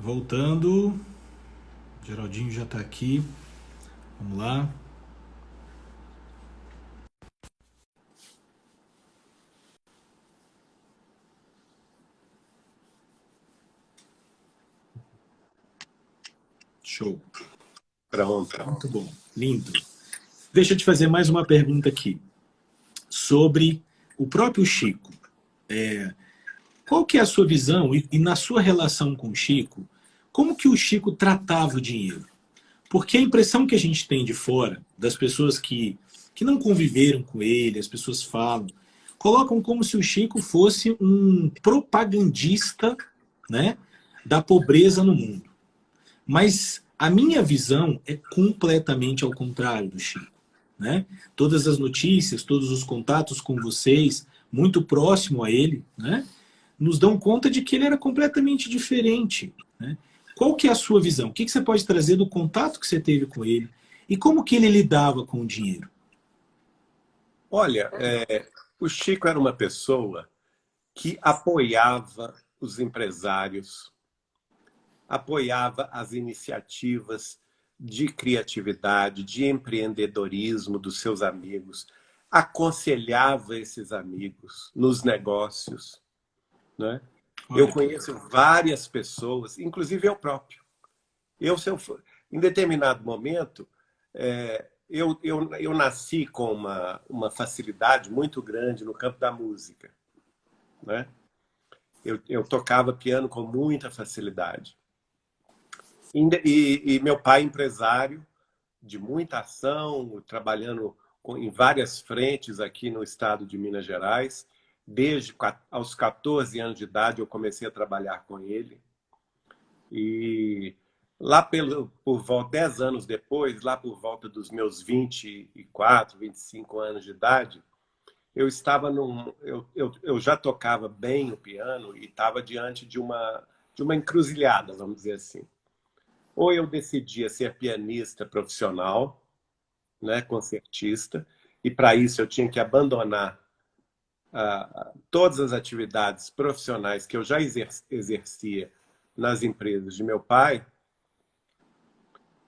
Voltando. Geraldinho já está aqui. Vamos lá. Show. Pronto. Muito bom. Lindo. Deixa eu te fazer mais uma pergunta aqui. Sobre o próprio Chico. Qual que é a sua visão e na sua relação com o Chico, como que o Chico tratava o dinheiro? Porque a impressão que a gente tem de fora, das pessoas que não conviveram com ele, as pessoas falam, colocam como se o Chico fosse um propagandista, né, da pobreza no mundo. Mas a minha visão é completamente ao contrário do Chico. Né? Todas as notícias, todos os contatos com vocês, muito próximo a ele, né, nos dão conta de que ele era completamente diferente. Né? Qual que é a sua visão? O que você pode trazer do contato que você teve com ele? E como que ele lidava com o dinheiro? Olha, o Chico era uma pessoa que apoiava os empresários, apoiava as iniciativas de criatividade, de empreendedorismo dos seus amigos, aconselhava esses amigos nos negócios. Né? Eu conheço várias pessoas, inclusive eu próprio. Em determinado momento, eu nasci com uma facilidade muito grande no campo da música. Né? Eu tocava piano com muita facilidade. E meu pai, empresário, de muita ação, trabalhando em várias frentes aqui no estado de Minas Gerais. Desde aos 14 anos de idade eu comecei a trabalhar com ele. E lá por volta, 10 anos depois, lá por volta dos meus 24, 25 anos de idade, eu estava eu já tocava bem o piano e estava diante de uma encruzilhada, vamos dizer assim. Ou eu decidia ser pianista profissional, né, concertista, e para isso eu tinha que abandonar todas as atividades profissionais que eu já exercia nas empresas de meu pai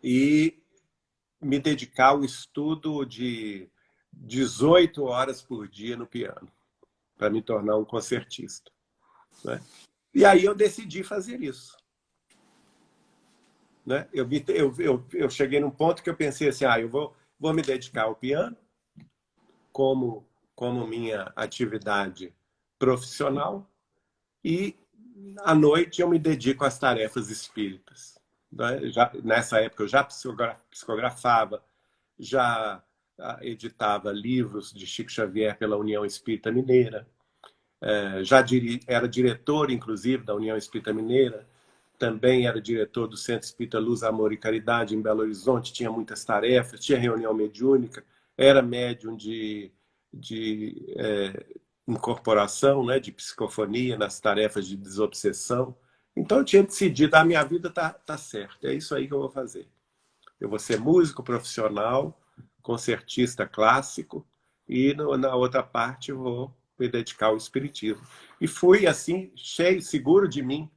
e me dedicar ao estudo de 18 horas por dia no piano, para me tornar um concertista. Né? E aí eu decidi fazer isso. Né? Eu cheguei num ponto que eu pensei assim, eu vou me dedicar ao piano como minha atividade profissional e à noite eu me dedico às tarefas espíritas. Né? Nessa época eu já psicografava, já editava livros de Chico Xavier pela União Espírita Mineira, era diretor, inclusive, da União Espírita Mineira, também era diretor do Centro Espírita Luz, Amor e Caridade em Belo Horizonte, tinha muitas tarefas, tinha reunião mediúnica, era médium de incorporação, né, de psicofonia nas tarefas de desobsessão. Então eu tinha decidido, a minha vida tá certa, é isso aí que eu vou fazer. Eu vou ser músico profissional, concertista clássico, e na outra parte eu vou me dedicar ao espiritismo. E fui assim, cheio, seguro de mim,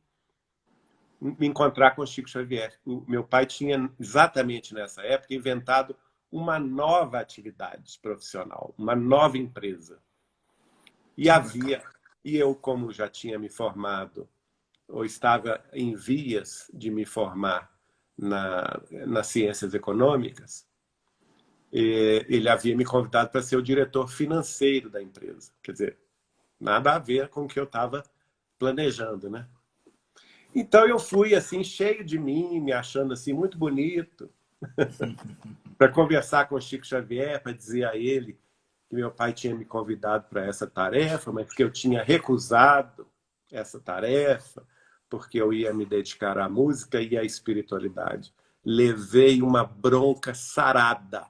me encontrar com o Chico Xavier. O meu pai tinha, exatamente nessa época, inventado uma nova atividade profissional, uma nova empresa. E eu, como já tinha me formado, ou estava em vias de me formar nas ciências econômicas, ele havia me convidado para ser o diretor financeiro da empresa. Quer dizer, nada a ver com o que eu estava planejando, né? Então eu fui assim, cheio de mim, me achando assim muito bonito, para conversar com o Chico Xavier, para dizer a ele que meu pai tinha me convidado para essa tarefa, mas que eu tinha recusado essa tarefa, porque eu ia me dedicar à música e à espiritualidade. Levei uma bronca sarada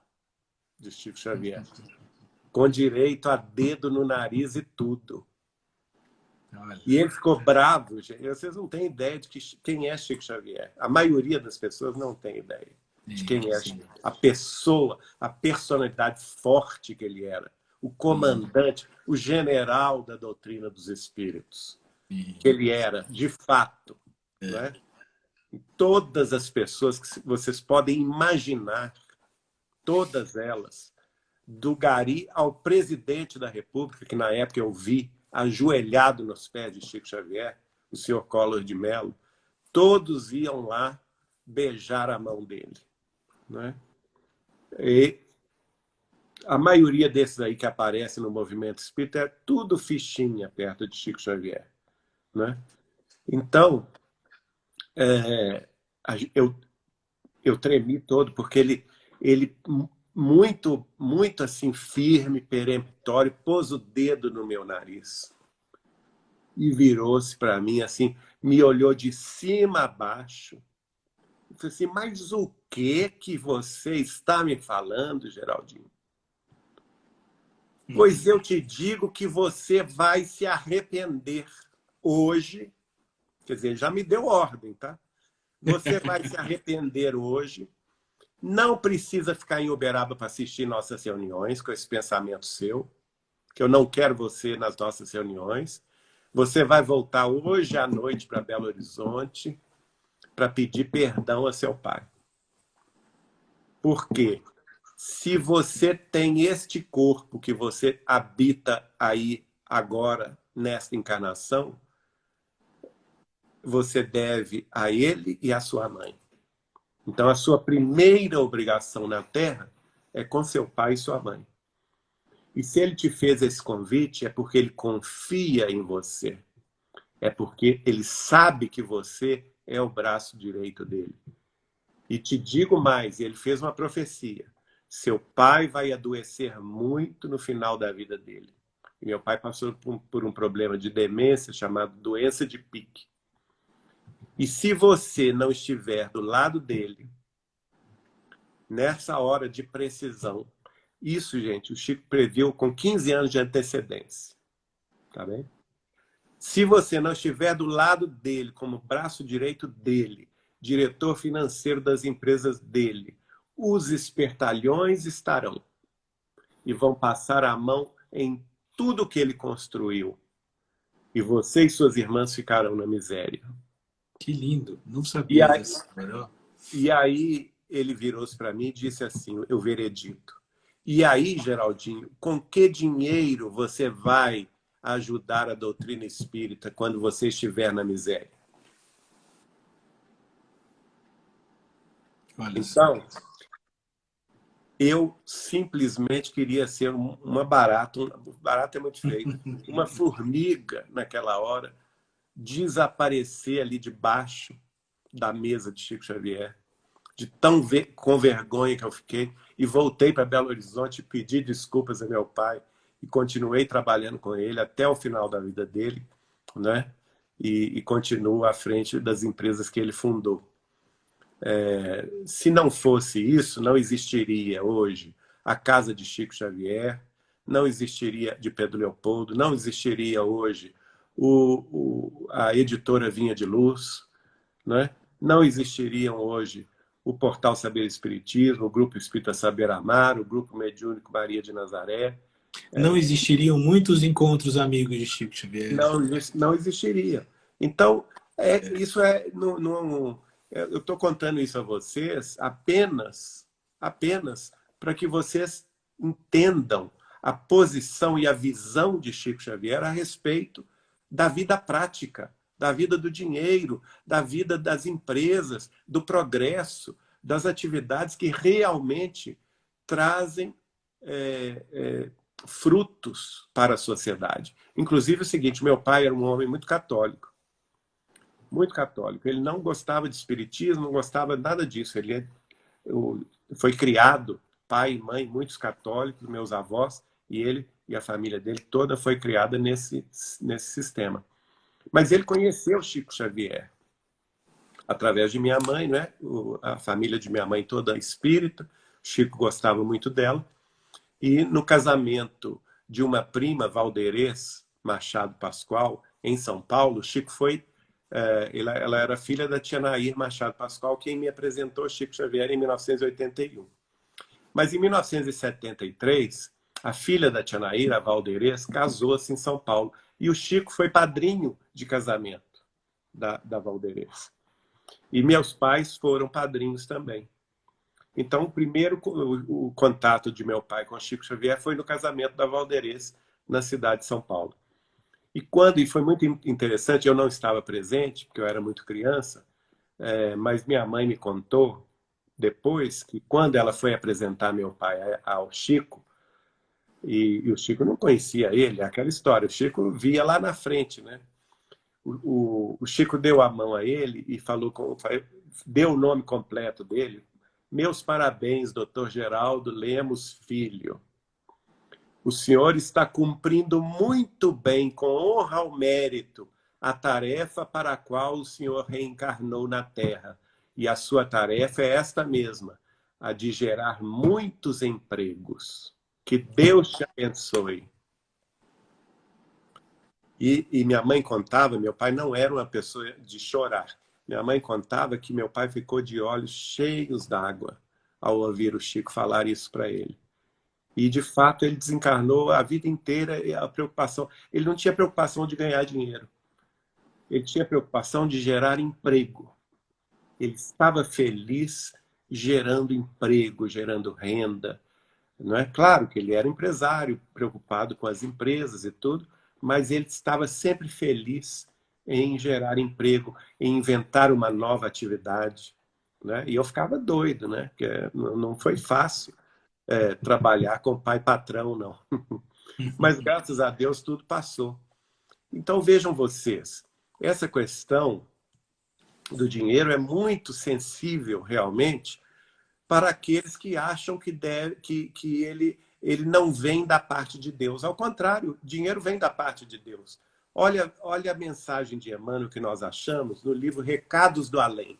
de Chico Xavier, com direito a dedo no nariz e tudo. E ele ficou bravo, gente. Vocês não têm ideia de quem é Chico Xavier. A maioria das pessoas não tem ideia de quem é a pessoa, a personalidade forte que ele era, o comandante, o general da doutrina dos espíritos, que ele era, de fato. Né? Todas as pessoas que vocês podem imaginar, todas elas, do gari ao presidente da República, que na época eu vi ajoelhado nos pés de Chico Xavier, o senhor Collor de Mello, todos iam lá beijar a mão dele. Né? E a maioria desses aí que aparecem no movimento espírita é tudo fichinha perto de Chico Xavier. Né? Então, eu tremi todo, porque ele muito, muito assim, firme, peremptório, pôs o dedo no meu nariz e virou-se para mim, assim, me olhou de cima a baixo. Eu falei assim, mas o que você está me falando, Geraldinho? Pois eu te digo que você vai se arrepender hoje. Quer dizer, já me deu ordem, tá? Você vai se arrepender hoje. Não precisa ficar em Uberaba para assistir nossas reuniões com esse pensamento seu, que eu não quero você nas nossas reuniões. Você vai voltar hoje à noite para Belo Horizonte para pedir perdão a seu pai. Por quê? Se você tem este corpo que você habita aí agora, nesta encarnação, você deve a ele e à sua mãe. Então, a sua primeira obrigação na Terra é com seu pai e sua mãe. E se ele te fez esse convite, é porque ele confia em você. É porque ele sabe que você é o braço direito dele. E te digo mais, ele fez uma profecia. Seu pai vai adoecer muito no final da vida dele. E meu pai passou por um problema de demência chamado doença de Pique. E se você não estiver do lado dele, nessa hora de precisão, isso, gente, o Chico previu com 15 anos de antecedência. Tá bem? Se você não estiver do lado dele, como braço direito dele, diretor financeiro das empresas dele, os espertalhões estarão e vão passar a mão em tudo que ele construiu. E você e suas irmãs ficarão na miséria. Que lindo, não sabia disso. E aí ele virou-se para mim e disse assim, o veredito. E aí, Geraldinho, com que dinheiro você vai ajudar a doutrina espírita quando você estiver na miséria? Olha então, eu simplesmente queria ser uma barata, barata é muito feio, uma formiga naquela hora, desaparecer ali debaixo da mesa de Chico Xavier, de tão com vergonha que eu fiquei, e voltei para Belo Horizonte e pedi desculpas a meu pai, e continuei trabalhando com ele até o final da vida dele, né? E continuo à frente das empresas que ele fundou. Se não fosse isso, não existiria hoje a Casa de Chico Xavier, não existiria de Pedro Leopoldo, não existiria hoje a editora Vinha de Luz, né? Não existiriam hoje o Portal Saber Espiritismo, o Grupo Espírita Saber Amar, o Grupo Mediúnico Maria de Nazaré. Não existiriam muitos encontros amigos de Chico Xavier. Não existiria. Então, isso eu estou contando isso a vocês apenas para que vocês entendam a posição e a visão de Chico Xavier a respeito da vida prática, da vida do dinheiro, da vida das empresas, do progresso, das atividades que realmente trazem frutos para a sociedade. Inclusive o seguinte, meu pai era um homem muito católico. Muito católico. Ele não gostava de espiritismo, não gostava nada disso. Ele foi criado, pai e mãe, muitos católicos, meus avós, e ele e a família dele toda foi criada nesse sistema. Mas ele conheceu Chico Xavier através de minha mãe, né? A família de minha mãe toda espírita. Chico gostava muito dela. E no casamento de uma prima, Valderez Machado Pascoal, em São Paulo, Chico foi... ela era filha da tia Nair Machado Pascoal, quem me apresentou Chico Xavier em 1981. Mas em 1973, a filha da tia Nair, a Valderez, casou-se em São Paulo. E o Chico foi padrinho de casamento da Valderez. E meus pais foram padrinhos também. Então, o primeiro o contato de meu pai com Chico Xavier foi no casamento da Valderez, na cidade de São Paulo. E foi muito interessante, eu não estava presente, porque eu era muito criança, mas minha mãe me contou depois que quando ela foi apresentar meu pai ao Chico, e o Chico não conhecia ele, aquela história, o Chico via lá na frente, né? O Chico deu a mão a ele e deu o nome completo dele. Meus parabéns, Dr. Geraldo Lemos Filho. O senhor está cumprindo muito bem, com honra ao mérito, a tarefa para a qual o senhor reencarnou na Terra. E a sua tarefa é esta mesma, a de gerar muitos empregos. Que Deus te abençoe. E minha mãe contava, meu pai não era uma pessoa de chorar. Minha mãe contava que meu pai ficou de olhos cheios d'água ao ouvir o Chico falar isso para ele. E, de fato, ele desencarnou a vida inteira a preocupação. Ele não tinha preocupação de ganhar dinheiro. Ele tinha preocupação de gerar emprego. Ele estava feliz gerando emprego, gerando renda. Não é claro que ele era empresário, preocupado com as empresas e tudo, mas ele estava sempre feliz em gerar emprego, em inventar uma nova atividade, né? E eu ficava doido, né? Porque não foi fácil trabalhar com pai patrão, não. Mas, graças a Deus, tudo passou. Então, vejam vocês, essa questão do dinheiro é muito sensível, realmente, para aqueles que acham que ele não vem da parte de Deus. Ao contrário, dinheiro vem da parte de Deus. Olha a mensagem de Emmanuel que nós achamos no livro Recados do Além.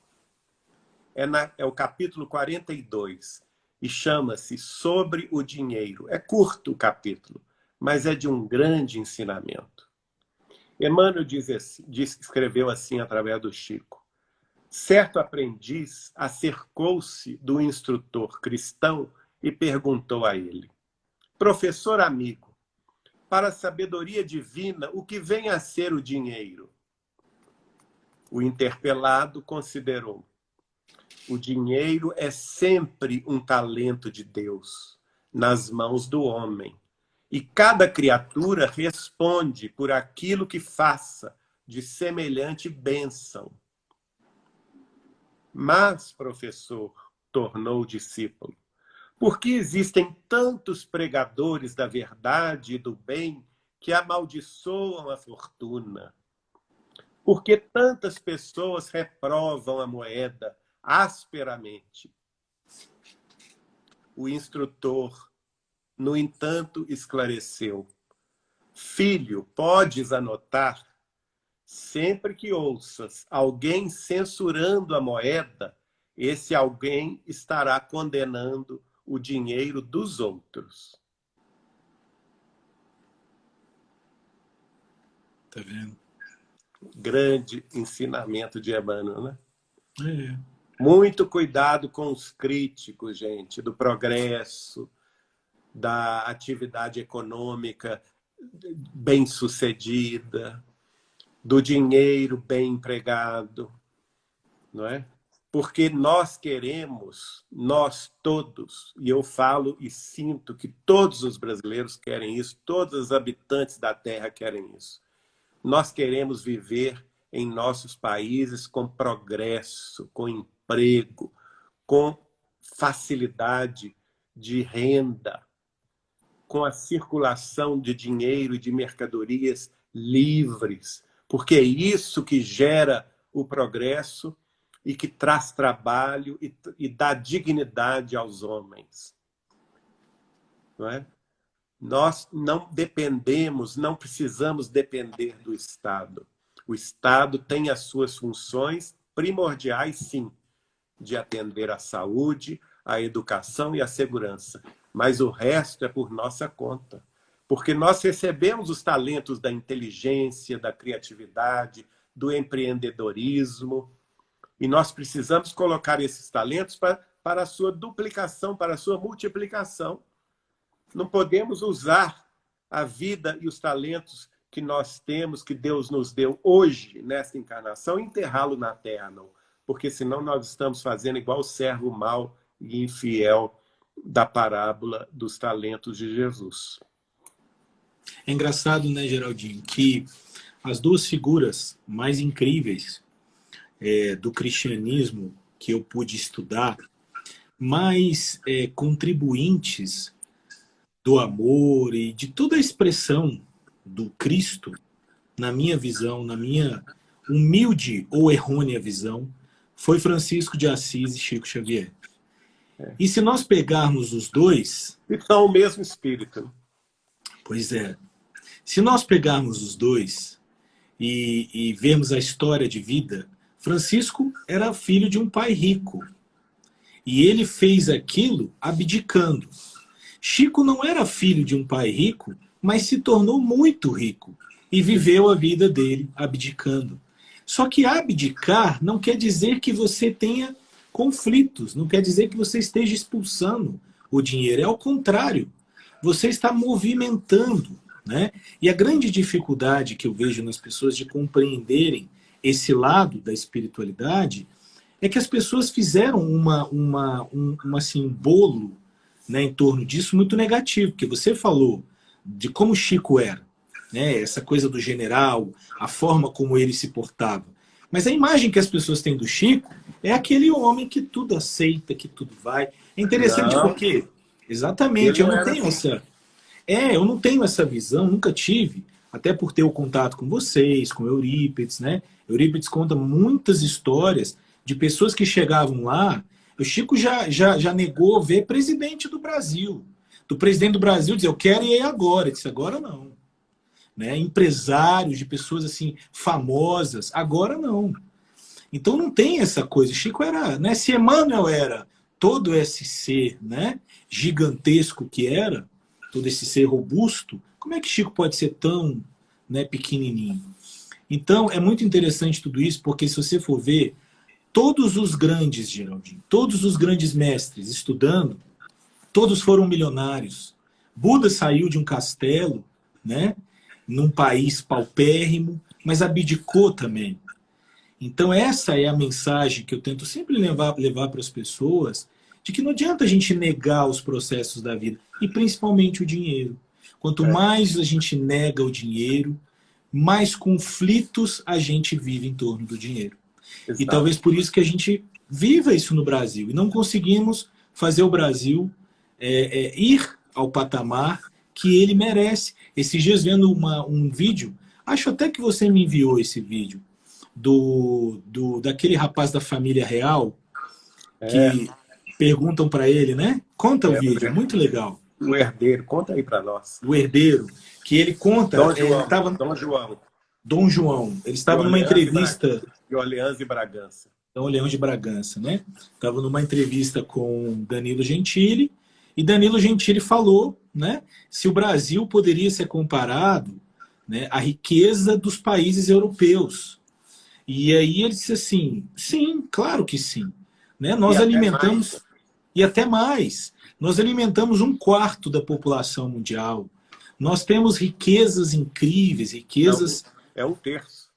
É o capítulo 42 e chama-se Sobre o Dinheiro. É curto o capítulo, mas é de um grande ensinamento. Emmanuel escreveu assim através do Chico. Certo aprendiz acercou-se do instrutor cristão e perguntou a ele: professor amigo, para a sabedoria divina, o que vem a ser o dinheiro? O interpelado considerou: o dinheiro é sempre um talento de Deus nas mãos do homem. E cada criatura responde por aquilo que faça de semelhante bênção. Mas, professor, tornou o discípulo, por que existem tantos pregadores da verdade e do bem que amaldiçoam a fortuna? Por que tantas pessoas reprovam a moeda asperamente? O instrutor, no entanto, esclareceu. Filho, podes anotar, sempre que ouças alguém censurando a moeda, esse alguém estará condenando o dinheiro dos outros. Tá vendo? Grande ensinamento de Emmanuel, né? É. Muito cuidado com os críticos, gente, do progresso, da atividade econômica bem-sucedida, do dinheiro bem empregado, não é? Porque nós queremos, nós todos, e eu falo e sinto que todos os brasileiros querem isso, todos os habitantes da Terra querem isso. Nós queremos viver em nossos países com progresso, com emprego, com facilidade de renda, com a circulação de dinheiro e de mercadorias livres, porque é isso que gera o progresso e que traz trabalho e dá dignidade aos homens. Não é? Nós não dependemos, não precisamos depender do Estado. O Estado tem as suas funções primordiais, sim, de atender à saúde, à educação e à segurança. Mas o resto é por nossa conta. Porque nós recebemos os talentos da inteligência, da criatividade, do empreendedorismo, e nós precisamos colocar esses talentos para a sua duplicação, para a sua multiplicação. Não podemos usar a vida e os talentos que nós temos, que Deus nos deu hoje, nesta encarnação, e enterrá-lo na terra, não. porque senão nós estamos fazendo igual o servo mau e infiel da parábola dos talentos de Jesus. É engraçado, né, Geraldinho, que as duas figuras mais incríveis do cristianismo que eu pude estudar, mais contribuintes do amor e de toda a expressão do Cristo, na minha visão, na minha humilde ou errônea visão, foi Francisco de Assis e Chico Xavier. E se nós pegarmos os dois... E são o mesmo espírito. Né? Pois é. Se nós pegarmos os dois e vermos a história de vida, Francisco era filho de um pai rico. E ele fez aquilo abdicando. Chico não era filho de um pai rico, mas se tornou muito rico e viveu a vida dele abdicando. Só que abdicar não quer dizer que você tenha conflitos, não quer dizer que você esteja expulsando o dinheiro. É ao contrário, você está movimentando. Né? E a grande dificuldade que eu vejo nas pessoas de compreenderem esse lado da espiritualidade é que as pessoas fizeram assim, um bolo, né, em torno disso muito negativo, porque você falou de como Chico era, né, essa coisa do general, a forma como ele se portava. Mas a imagem que as pessoas têm do Chico é aquele homem que tudo aceita, que tudo vai. É interessante Não, porque, exatamente, ele eu não não era tenho assim. eu não tenho essa visão, nunca tive, até por ter o contato com vocês, com Eurípides, né? Eurípides conta muitas histórias de pessoas que chegavam lá. O Chico já negou ver presidente do Brasil. Do presidente do Brasil dizer, eu quero ir agora. Ele disse, agora não. Né? Empresários, de pessoas assim famosas, agora não. Então não tem essa coisa. Chico era, né? Se Emmanuel era todo esse ser, né, gigantesco que era, todo esse ser robusto, como é que Chico pode ser tão, né, pequenininho? Então é muito interessante tudo isso, porque se você for ver, todos os grandes, Geraldinho, todos os grandes mestres estudando, todos foram milionários. Buda saiu de um castelo, né, num país paupérrimo, mas abdicou também. Então essa é a mensagem que eu tento sempre levar para as pessoas, de que não adianta a gente negar os processos da vida, e principalmente o dinheiro. Quanto mais a gente nega o dinheiro, mais conflitos a gente vive em torno do dinheiro. E Exato. talvez por isso que a gente viva isso no Brasil, e não conseguimos fazer o Brasil ir ao patamar que ele merece. Esses dias vendo um vídeo, acho até que você me enviou esse vídeo, daquele rapaz da família real É, que perguntam para ele, né? Conta o é, vídeo, é muito legal. o herdeiro, conta aí para nós. O herdeiro, que ele conta, ele estava Dom João, Dom João, ele de estava numa Orleans entrevista de Orleans e Bragança. Dom Leão de Bragança, né? Estava numa entrevista com Danilo Gentili e Danilo Gentili falou, né, se o Brasil poderia ser comparado, né, à riqueza dos países europeus. E aí ele disse assim, sim, claro que sim. Né? E Nós até mais. alimentamos, e até mais, nós alimentamos um quarto da população mundial. Nós temos riquezas incríveis, Não, riquezas, é um terço.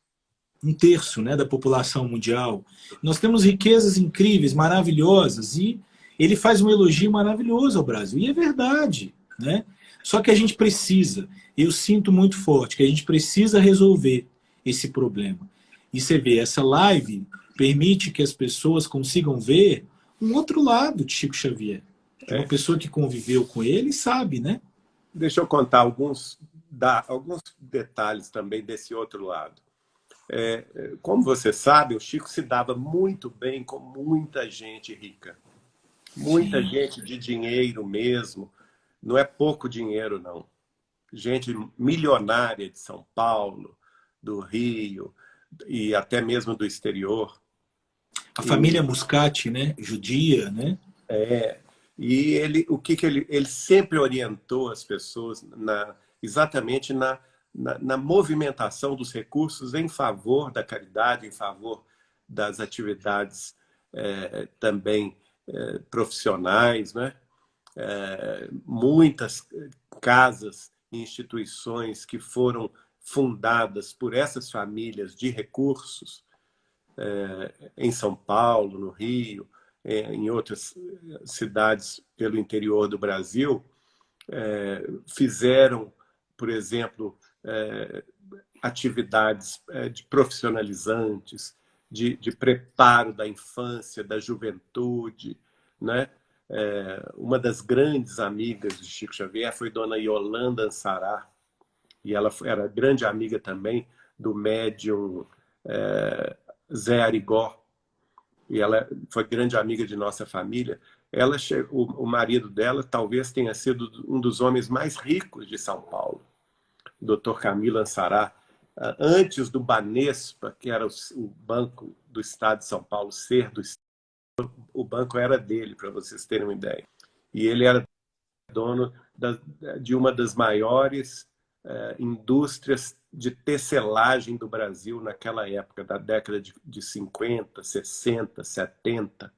um terço, né, da população mundial. Nós temos riquezas incríveis, maravilhosas, e ele faz um elogio maravilhoso ao Brasil. E é verdade. Né? Só que a gente precisa, eu sinto muito forte, que a gente precisa resolver esse problema. E você vê, essa live permite que as pessoas consigam ver um outro lado de Chico Xavier. De uma É. pessoa que conviveu com ele e sabe, né? Deixa eu contar alguns detalhes também desse outro lado. Como você sabe, o Chico se dava muito bem com muita gente rica. Muita Sim. gente de dinheiro mesmo. Não é pouco dinheiro, não. Gente milionária de São Paulo, do Rio e até mesmo do exterior. A E família Muscati, né? Judia, né? E ele sempre orientou as pessoas exatamente na movimentação dos recursos em favor da caridade, em favor das atividades também profissionais, né? Muitas casas e instituições que foram fundadas por essas famílias de recursos em São Paulo, no Rio, em outras cidades pelo interior do Brasil, fizeram, por exemplo, atividades de profissionalizantes, de preparo da infância, da juventude, né? Uma das grandes amigas de Chico Xavier foi Dona Yolanda Ansará, e ela era grande amiga também do médium Zé Arigó, e ela foi grande amiga de nossa família. O marido dela talvez tenha sido um dos homens mais ricos de São Paulo, o Dr. Camilo Ansará, antes do Banespa, que era o banco do Estado de São Paulo, ser do Estado, o banco era dele, para vocês terem uma ideia. E ele era dono de uma das maiores indústrias de tecelagem do Brasil naquela época, da década de 50, 60, 70.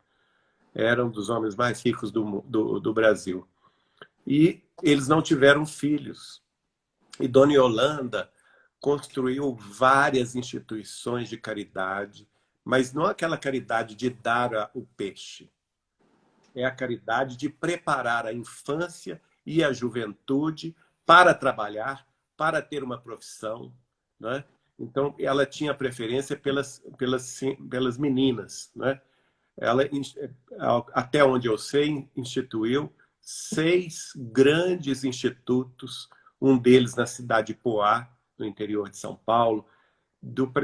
Era um dos homens mais ricos do Brasil. E eles não tiveram filhos. E Dona Yolanda construiu várias instituições de caridade, mas não aquela caridade de dar o peixe. É a caridade de preparar a infância e a juventude para trabalhar, para ter uma profissão, né? Então, ela tinha preferência pelas meninas, né? Ela, até onde eu sei, instituiu 6 grandes institutos, um deles na cidade de Poá, no interior de São Paulo,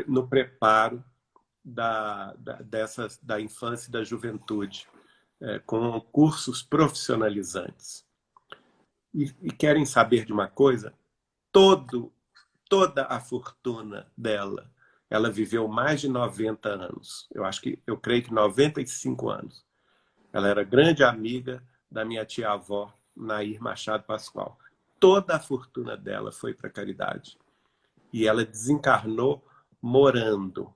no preparo da infância e da juventude, com cursos profissionalizantes. E querem saber de uma coisa? Toda a fortuna dela, ela viveu mais de 90 anos. Eu creio que 95 anos. Ela era grande amiga da minha tia-avó, Nair Machado Pascoal. Toda a fortuna dela foi para a caridade. E ela desencarnou morando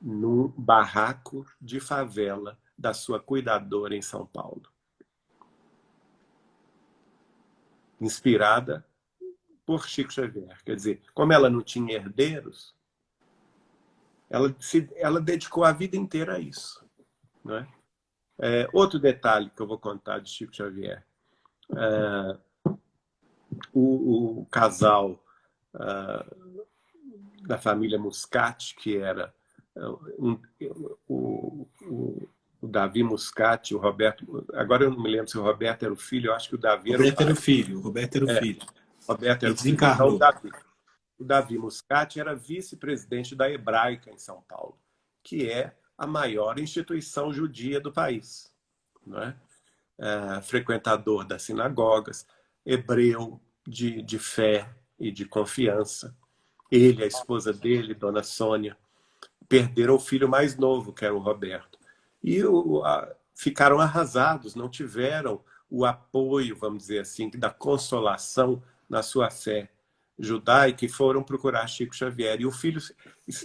num barraco de favela da sua cuidadora em São Paulo. Inspirada por Chico Xavier. Quer dizer, como ela não tinha herdeiros, ela dedicou a vida inteira a isso. Não é? Outro detalhe que eu vou contar de Chico Xavier. O casal da família Muscati, que era o Davi Muscati, o Roberto... Agora eu não me lembro se o Roberto era o filho, eu acho que o Davi era o pai. O Roberto era o filho. Roberto era Ele desencarnou. Então, o Davi Muscati era vice-presidente da Hebraica em São Paulo, que é a maior instituição judia do país. Não é? Frequentador das sinagogas, hebreu de fé e de confiança. Ele, a esposa dele, Dona Sônia, perderam o filho mais novo, que era o Roberto. E ficaram arrasados, não tiveram o apoio, vamos dizer assim, da consolação na sua fé judaica, e foram procurar Chico Xavier. E o filho,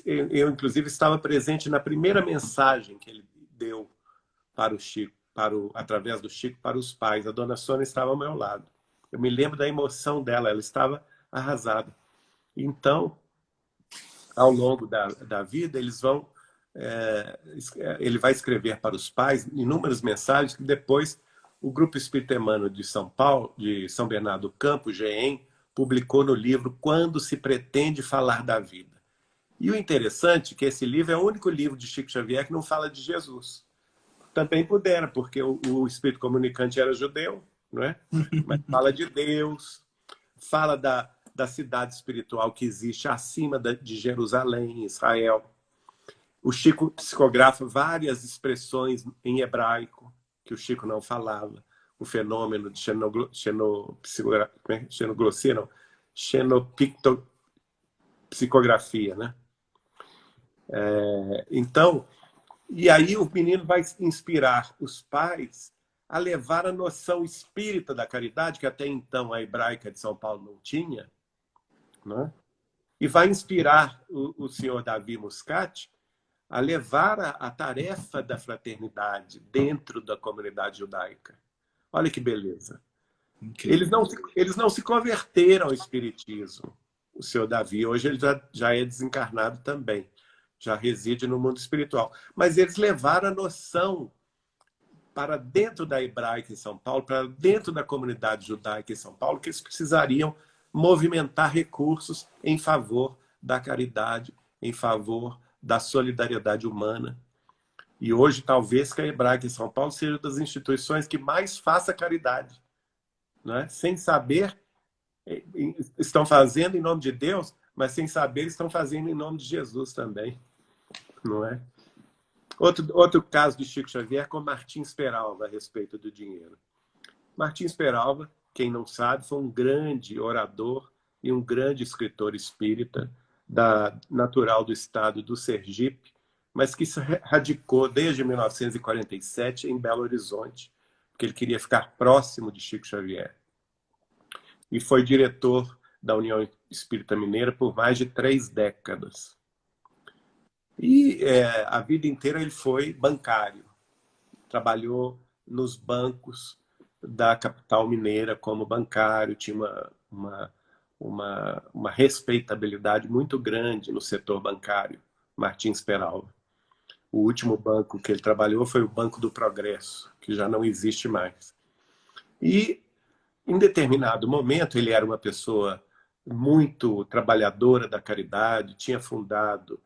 eu inclusive estava presente na primeira mensagem que ele deu para o Chico, através do Chico, para os pais. A Dona Sônia estava ao meu lado. Eu me lembro da emoção dela, ela estava arrasada. Então, ao longo da vida, ele vai escrever para os pais inúmeras mensagens que depois o Grupo Espírita Emmanuel de São Paulo, de São Bernardo do Campo, GEM, publicou no livro Quando se Pretende Falar da Vida. E o interessante é que esse livro é o único livro de Chico Xavier que não fala de Jesus. Também pudera, porque o espírito comunicante era judeu, não é? Mas fala de Deus, fala da cidade espiritual que existe acima de Jerusalém, Israel. O Chico psicografa várias expressões em hebraico que o Chico não falava. O fenômeno de xenopsicografia, né? Então, e aí o menino vai inspirar os pais a levar a noção espírita da caridade, que até então a hebraica de São Paulo não tinha, né? E vai inspirar o senhor Davi Muscati a levar a tarefa da fraternidade dentro da comunidade judaica. Olha que beleza. Eles não se converteram ao espiritismo, o senhor Davi. Hoje ele já é desencarnado também. já reside no mundo espiritual. Mas eles levaram a noção para dentro da hebraica em São Paulo, para dentro da comunidade judaica em São Paulo, que eles precisariam movimentar recursos em favor da caridade, em favor da solidariedade humana. E hoje, talvez, que a hebraica em São Paulo seja das instituições que mais faça caridade. Né? Sem saber, estão fazendo em nome de Deus, mas sem saber, estão fazendo em nome de Jesus também. Não é? Outro caso de Chico Xavier é com Martins Peralva a respeito do dinheiro. Martins Peralva, quem não sabe, foi um grande orador e um grande escritor espírita natural do estado do Sergipe, mas que se radicou desde 1947 em Belo Horizonte, porque ele queria ficar próximo de Chico Xavier. E foi diretor da União Espírita Mineira por mais de 3 décadas. E a vida inteira ele foi bancário. Trabalhou nos bancos da capital mineira como bancário, tinha uma respeitabilidade muito grande no setor bancário, Martins Peralva. O último banco que ele trabalhou foi o Banco do Progresso, que já não existe mais. E, em determinado momento, ele era uma pessoa muito trabalhadora da caridade, tinha fundado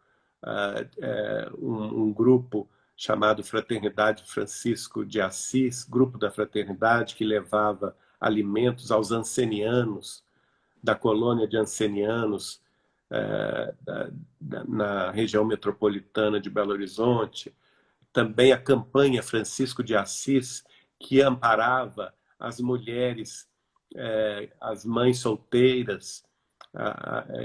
um grupo chamado Fraternidade Francisco de Assis, grupo da fraternidade que levava alimentos aos ancenianos, da colônia de ancenianos na região metropolitana de Belo Horizonte. Também a campanha Francisco de Assis, que amparava as mulheres, as mães solteiras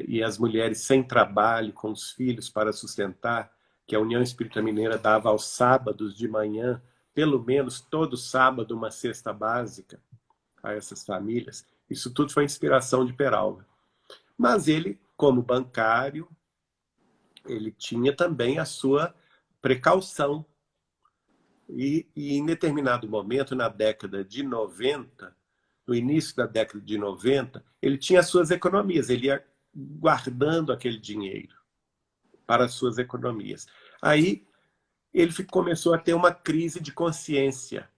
e as mulheres sem trabalho, com os filhos para sustentar, que a União Espírita Mineira dava aos sábados de manhã, pelo menos todo sábado, uma cesta básica a essas famílias. Isso tudo foi inspiração de Peralva. Mas ele, como bancário, ele tinha também a sua precaução. E em determinado momento, na década de 90, no início da década de 90, ele tinha as suas economias, ele ia guardando aquele dinheiro para as suas economias. Aí ele começou a ter uma crise de consciência,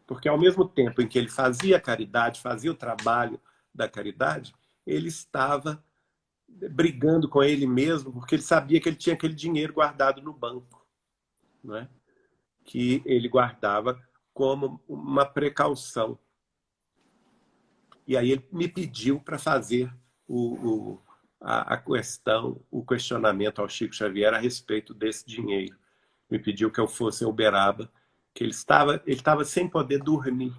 porque ao mesmo tempo em que ele fazia a caridade, fazia o trabalho da caridade, ele estava brigando com ele mesmo, porque ele sabia que ele tinha aquele dinheiro guardado no banco, não é? Que ele guardava como uma precaução. E aí ele me pediu para fazer a questão, o questionamento ao Chico Xavier a respeito desse dinheiro. Me pediu que eu fosse em Uberaba, que ele estava sem poder dormir,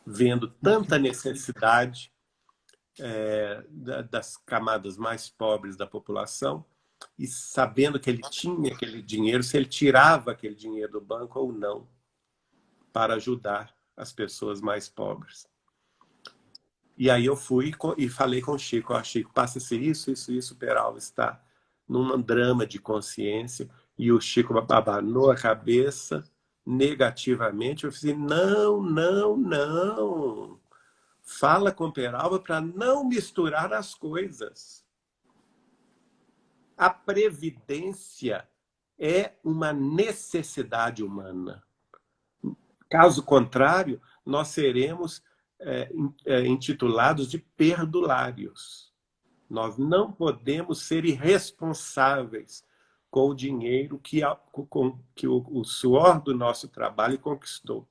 vendo tanta necessidade das camadas mais pobres da população e sabendo que ele tinha aquele dinheiro, se ele tirava aquele dinheiro do banco ou não, para ajudar as pessoas mais pobres. E aí eu fui e falei com o Chico, Chico, passa-se isso, Peralva está num drama de consciência. E o Chico abanou a cabeça negativamente. Eu falei, não. Fala com Peralva para não misturar as coisas. A previdência é uma necessidade humana. Caso contrário, nós seremos intitulados de perdulários. Nós não podemos ser irresponsáveis com o dinheiro que o suor do nosso trabalho conquistou.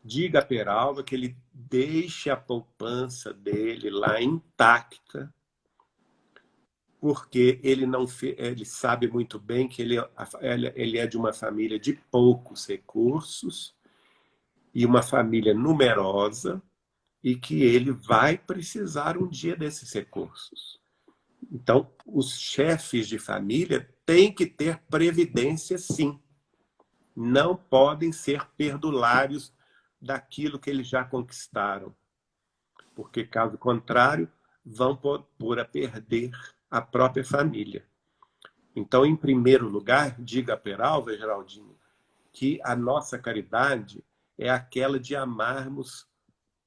Diga a Peralva que ele deixe a poupança dele lá intacta, porque ele sabe muito bem que ele é de uma família de poucos recursos e uma família numerosa, e que ele vai precisar um dia desses recursos. Então, os chefes de família têm que ter previdência, sim. Não podem ser perdulários daquilo que eles já conquistaram, porque, caso contrário, vão pôr a perder a própria família. Então, em primeiro lugar, diga a Peralva, Geraldinho, que a nossa caridade é aquela de amarmos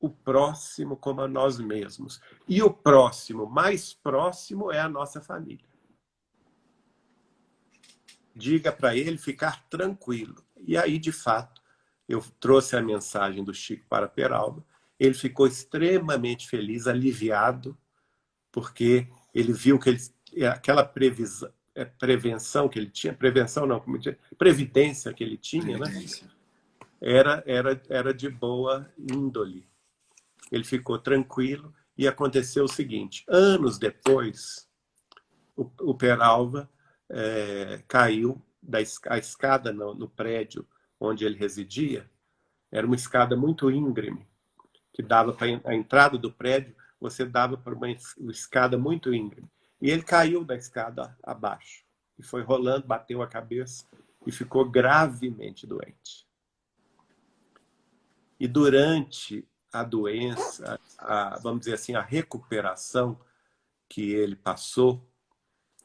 o próximo como a nós mesmos. E o próximo, mais próximo, é a nossa família. diga para ele ficar tranquilo. E aí, de fato, eu trouxe a mensagem do Chico para Peralva. Ele ficou extremamente feliz, aliviado, porque ele viu que aquela prevenção que ele tinha, prevenção não, como dizer, previdência que ele tinha, né? Era de boa índole. Ele ficou tranquilo e aconteceu o seguinte: anos depois, o Peralva caiu a escada no prédio onde ele residia. Era uma escada muito íngreme, que dava para a entrada do prédio, você dava para uma escada muito íngreme. E ele caiu da escada abaixo. E foi rolando, bateu a cabeça e ficou gravemente doente. E durante a doença, vamos dizer assim, a recuperação que ele passou,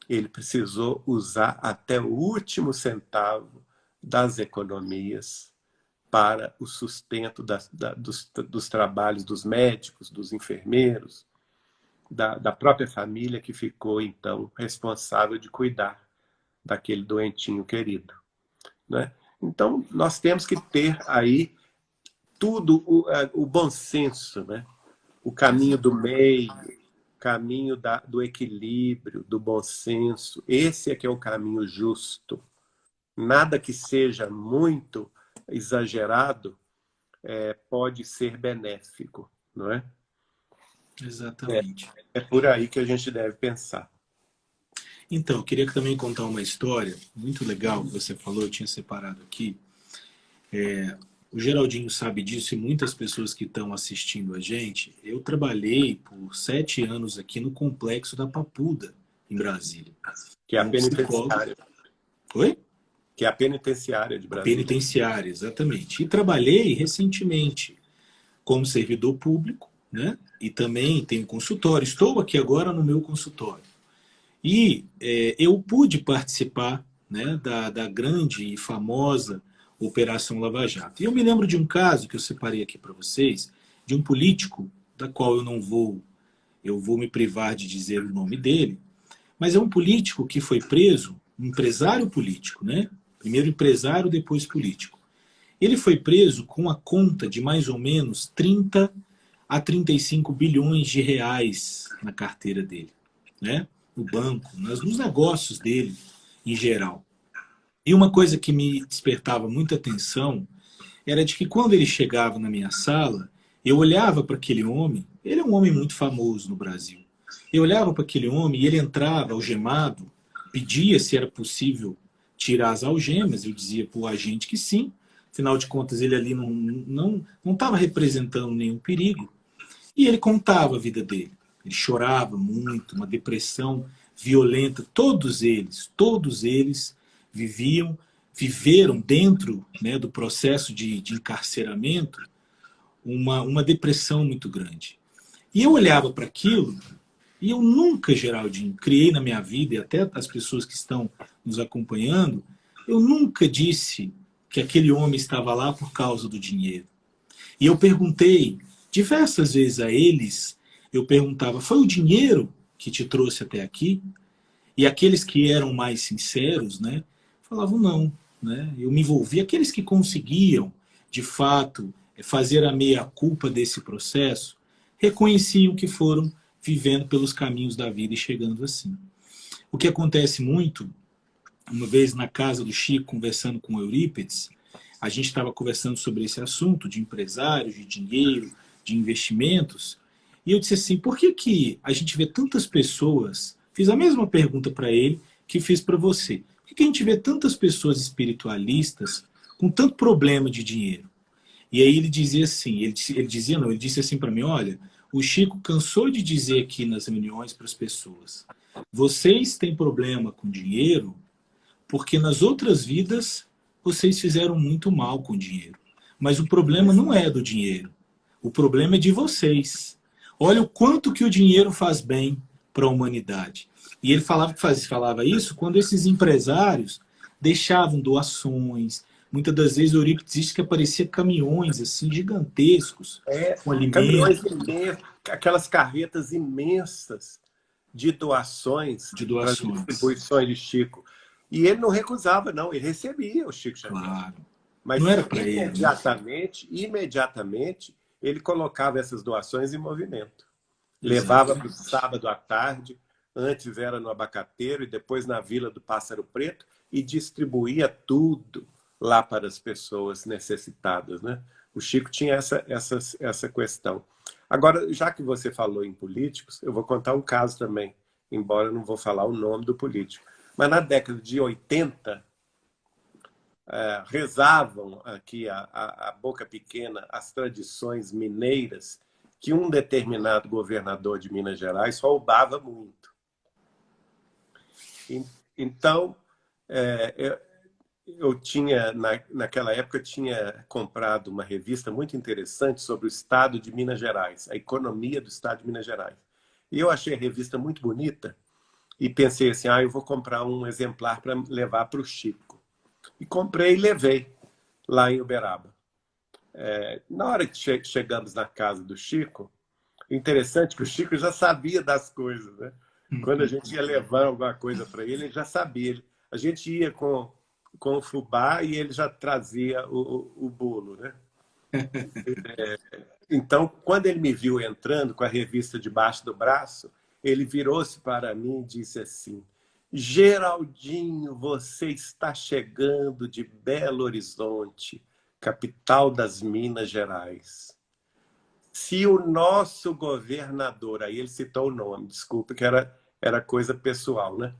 ele precisou usar até o último centavo das economias para o sustento dos trabalhos dos médicos, dos enfermeiros, da própria família que ficou, então, responsável de cuidar daquele doentinho querido, né? Então, nós temos que ter aí tudo o bom senso, né? O caminho do meio, o caminho do equilíbrio, do bom senso. Esse é que é o caminho justo. Nada que seja muito exagerado pode ser benéfico, não é? Exatamente. É por aí que a gente deve pensar. Então, eu queria também contar uma história muito legal que você falou, eu tinha separado aqui. O Geraldinho sabe disso e muitas pessoas que estão assistindo a gente. Eu trabalhei por 7 anos aqui no Complexo da Papuda, em Brasília. Que é a penitenciária. Oi? Que é a penitenciária de Brasília. Penitenciária, exatamente. E trabalhei recentemente como servidor público, né? E também tenho consultório. Estou aqui agora no meu consultório. E eu pude participar, né, da grande e famosa Operação Lava Jato. E eu me lembro de um caso que eu separei aqui para vocês, de um político, da qual eu vou me privar de dizer o nome dele, mas é um político que foi preso, um empresário político, né? Primeiro empresário, depois político. Ele foi preso com a conta de mais ou menos 30 a 35 bilhões de reais na carteira dele, né? No banco, nos negócios dele em geral. E uma coisa que me despertava muita atenção era de que quando ele chegava na minha sala, eu olhava para aquele homem, ele é um homem muito famoso no Brasil. Eu olhava para aquele homem e ele entrava algemado, pedia se era possível tirar as algemas, eu dizia para o agente que sim, afinal de contas ele ali não estava representando nenhum perigo. E ele contava a vida dele. Ele chorava muito, uma depressão violenta. Todos eles viveram dentro, né, do processo de encarceramento uma depressão muito grande. E eu olhava para aquilo e eu nunca, Geraldinho, criei na minha vida, e até as pessoas que estão nos acompanhando, eu nunca disse que aquele homem estava lá por causa do dinheiro. E eu perguntei diversas vezes a eles, eu perguntava, foi o dinheiro que te trouxe até aqui? E aqueles que eram mais sinceros, né, falavam não. Né? Eu me envolvi. Aqueles que conseguiam, de fato, fazer a meia-culpa desse processo, reconheciam que foram vivendo pelos caminhos da vida e chegando assim. O que acontece muito, uma vez na casa do Chico, conversando com o Eurípides, a gente estava conversando sobre esse assunto de empresários, de dinheiro, de investimentos, e eu disse assim, por que a gente vê tantas pessoas, fiz a mesma pergunta para ele que fiz para você, por que a gente vê tantas pessoas espiritualistas com tanto problema de dinheiro? E aí ele dizia assim, ele disse assim para mim, olha, o Chico cansou de dizer aqui nas reuniões para as pessoas, vocês têm problema com dinheiro porque nas outras vidas vocês fizeram muito mal com dinheiro. Mas o problema não é do dinheiro. O problema é de vocês. Olha o quanto que o dinheiro faz bem para a humanidade. E ele falava isso quando esses empresários deixavam doações. Muitas das vezes o Eurípides disse que aparecia caminhões assim, gigantescos, com alimentos. Caminhões imensos, aquelas carretas imensas de doações. Para as distribuições de Chico. E ele não recusava, não, ele recebia o Chico Xavier. Claro. Mas Não era para ele. Imediatamente, ele colocava essas doações em movimento. Exato. Levava para o sábado à tarde, antes era no Abacateiro e depois na Vila do Pássaro Preto, e distribuía tudo lá para as pessoas necessitadas, né? O Chico tinha essa questão. Agora, já que você falou em políticos, eu vou contar um caso também, embora eu não vou falar o nome do político. Mas na década de 80, rezavam aqui a boca pequena as tradições mineiras que um determinado governador de Minas Gerais roubava muito. Então, eu tinha, naquela época, tinha comprado uma revista muito interessante sobre o estado de Minas Gerais, a economia do estado de Minas Gerais. E eu achei a revista muito bonita e pensei assim, eu vou comprar um exemplar para levar para o Chico. E comprei e levei lá em Uberaba. Na hora que chegamos na casa do Chico, interessante que o Chico já sabia das coisas, né? Quando a gente ia levar alguma coisa para ele, ele já sabia. A gente ia com o fubá e ele já trazia o bolo, né? Então, quando ele me viu entrando com a revista debaixo do braço, ele virou-se para mim e disse assim: Geraldinho, você está chegando de Belo Horizonte, capital das Minas Gerais. Se o nosso governador, aí ele citou o nome, desculpa que era coisa pessoal, né?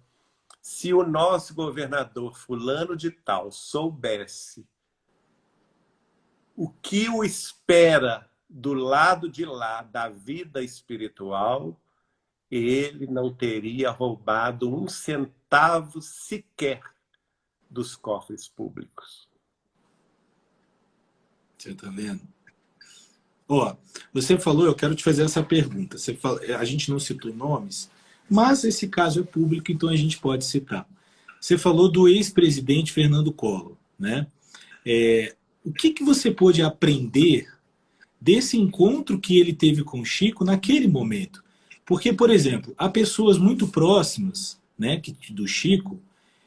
Se o nosso governador fulano de tal soubesse o que o espera do lado de lá da vida espiritual, ele não teria roubado um centavo sequer dos cofres públicos. Você está vendo? Você falou, eu quero te fazer essa pergunta. A gente não citou nomes, mas esse caso é público, então a gente pode citar. Você falou do ex-presidente Fernando Collor, né? O que você pôde aprender desse encontro que ele teve com o Chico naquele momento? Porque, por exemplo, há pessoas muito próximas, né, do Chico,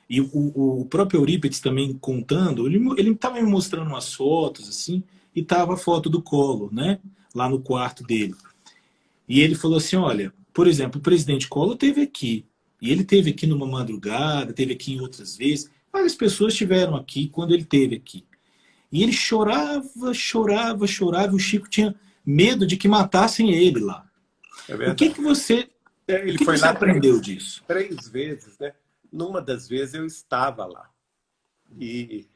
e o próprio Eurípides também contando, ele estava me mostrando umas fotos, assim, e estava a foto do Collor, né, lá no quarto dele. E ele falou assim, olha, por exemplo, o presidente Collor esteve aqui, e ele esteve aqui numa madrugada, esteve aqui em outras vezes, várias pessoas estiveram aqui quando ele esteve aqui. E ele chorava, chorava, chorava, e o Chico tinha medo de que matassem ele lá. O que você, aprendeu disso? 3 vezes, né? Numa das vezes eu estava lá. E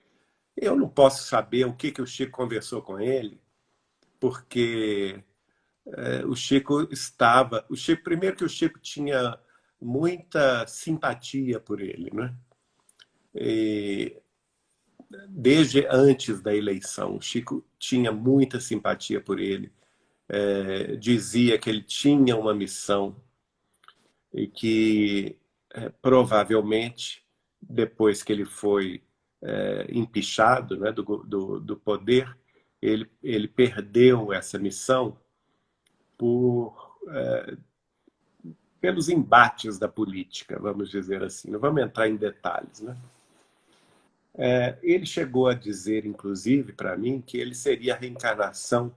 eu não posso saber o que o Chico conversou com ele, porque o Chico estava... Primeiro que o Chico tinha muita simpatia por ele, né? E desde antes da eleição, o Chico tinha muita simpatia por ele. Dizia que ele tinha uma missão e que provavelmente, depois que ele foi empichado, né, do poder, ele perdeu essa missão pelos embates da política, vamos dizer assim. Não vamos entrar em detalhes, né? Ele chegou a dizer, inclusive, para mim, que ele seria a reencarnação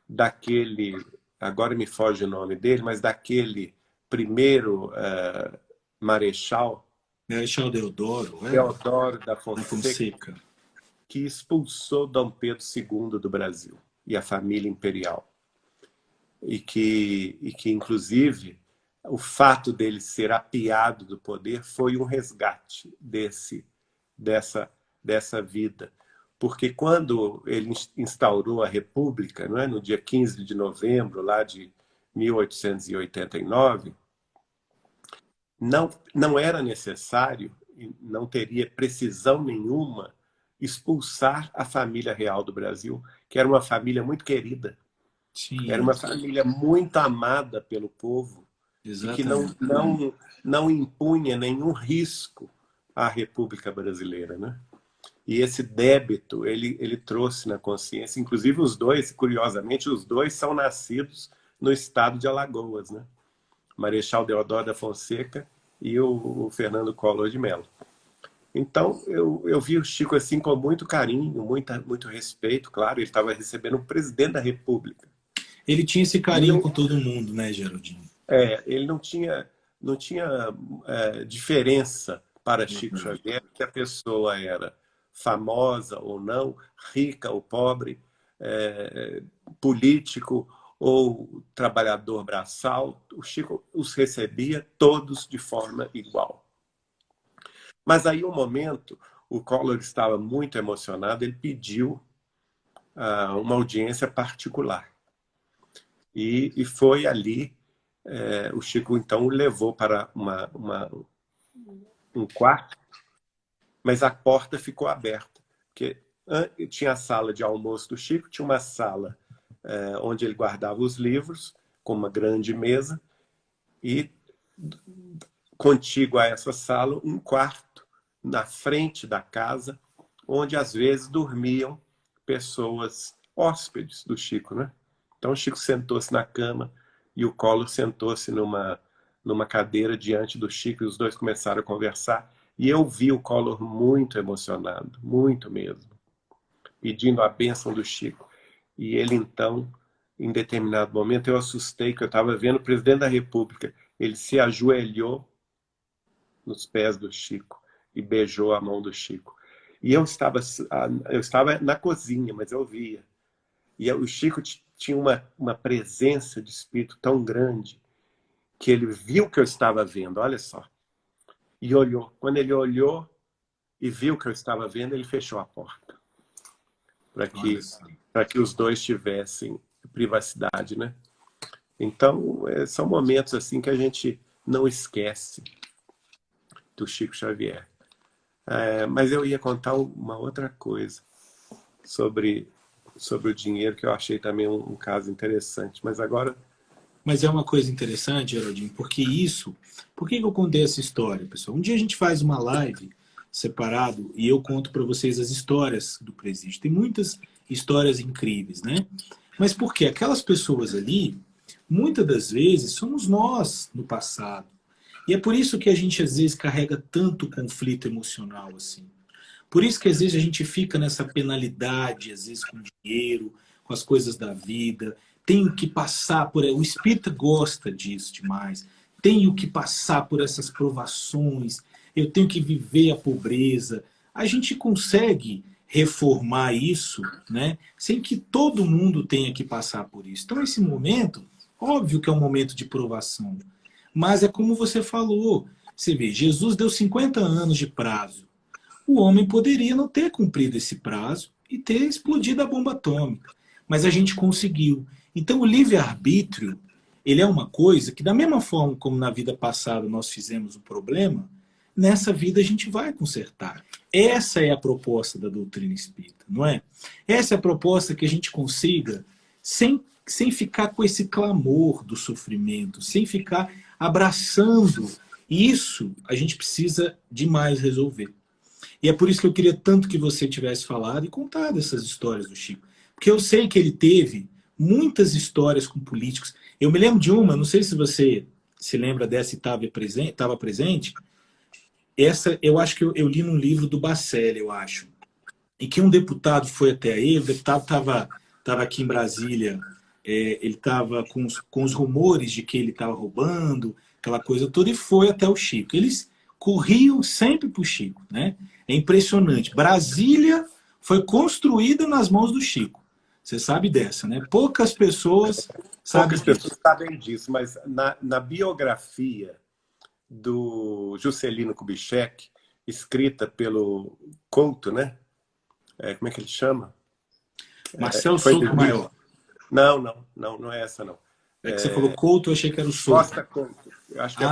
daquele, agora me foge o nome dele, mas daquele primeiro marechal Deodoro, Deodoro da Fonseca, que expulsou Dom Pedro II do Brasil e a família imperial. E que inclusive, o fato dele ser apiado do poder foi um resgate dessa vida. Porque quando ele instaurou a República, não é, no dia 15 de novembro lá de 1889, não era necessário, não teria precisão nenhuma, expulsar a família real do Brasil, que era uma família muito querida. Sim. Era uma família muito amada pelo povo. Exatamente. E que não impunha nenhum risco à República Brasileira, né? E esse débito ele trouxe na consciência, inclusive os dois, curiosamente, os dois são nascidos no estado de Alagoas, né? Marechal Deodoro da Fonseca e o Fernando Collor de Mello. Então, eu vi o Chico assim com muito carinho, muito respeito, claro, ele estava recebendo o presidente da República. Ele tinha esse E carinho com todo mundo, né, Geraldinho? ele não tinha diferença para Chico Xavier, se a pessoa era famosa ou não, rica ou pobre, político ou trabalhador braçal. O Chico os recebia todos de forma igual. Mas aí, um momento, o Collor estava muito emocionado, ele pediu uma audiência particular. E foi ali, o Chico, então, o levou para um quarto, mas a porta ficou aberta. Porque tinha a sala de almoço do Chico, tinha uma sala onde ele guardava os livros, com uma grande mesa, e contíguo a essa sala, um quarto na frente da casa, onde às vezes dormiam pessoas hóspedes do Chico, né? Então o Chico sentou-se na cama e o Collor sentou-se numa cadeira diante do Chico e os dois começaram a conversar. E eu vi o Collor muito emocionado, muito mesmo, pedindo a bênção do Chico. E ele então, em determinado momento, eu assustei que eu estava vendo o presidente da República. Ele se ajoelhou nos pés do Chico e beijou a mão do Chico. E eu estava na cozinha, mas eu via. E o Chico tinha uma presença de espírito tão grande que ele viu que eu estava vendo, olha só. E olhou. Quando ele olhou e viu que eu estava vendo, ele fechou a porta. Para que os dois tivessem privacidade, né? Então, são momentos assim que a gente não esquece do Chico Xavier. Mas eu ia contar uma outra coisa sobre o dinheiro, que eu achei também um caso interessante. Mas agora... Mas é uma coisa interessante, Geraldinho, porque isso... Por que eu contei essa história, pessoal? Um dia a gente faz uma live separado e eu conto para vocês as histórias do presídio. Tem muitas histórias incríveis, né? Mas por quê? Aquelas pessoas ali, muitas das vezes, somos nós no passado. E é por isso que a gente, às vezes, carrega tanto conflito emocional, assim. Por isso que, às vezes, a gente fica nessa penalidade, às vezes, com dinheiro, com as coisas da vida. Tenho que passar por... O espírita gosta disso demais. Tenho que passar por essas provações. Eu tenho que viver a pobreza. A gente consegue reformar isso, né, sem que todo mundo tenha que passar por isso. Então, esse momento, óbvio que é um momento de provação. Mas é como você falou. Você vê, Jesus deu 50 anos de prazo. O homem poderia não ter cumprido esse prazo e ter explodido a bomba atômica. Mas a gente conseguiu. Então o livre-arbítrio, ele é uma coisa que, da mesma forma como na vida passada nós fizemos um problema, nessa vida a gente vai consertar. Essa é a proposta da doutrina espírita, não é? Essa é a proposta que a gente consiga, sem ficar com esse clamor do sofrimento, sem ficar abraçando. Isso a gente precisa demais resolver. E é por isso que eu queria tanto que você tivesse falado e contado essas histórias do Chico. Porque eu sei que ele teve muitas histórias com políticos. Eu me lembro de uma, não sei se você se lembra dessa e estava presente. Essa eu acho que eu li num livro do Bacelli, eu acho. E que um deputado foi até aí, o deputado estava aqui em Brasília, ele estava com os rumores de que ele estava roubando, aquela coisa toda, e foi até o Chico. Eles corriam sempre para o Chico, né? É impressionante. Brasília foi construída nas mãos do Chico. Você sabe dessa, né? Poucas pessoas sabem disso. Poucas pessoas sabem disso, mas na biografia do Juscelino Kubitschek, escrita pelo Couto, né? Como é que ele chama? Marcelo Sotomayor. Não é essa, não. É que você falou Couto, eu achei que era o Souto. Costa Couto. Eu acho que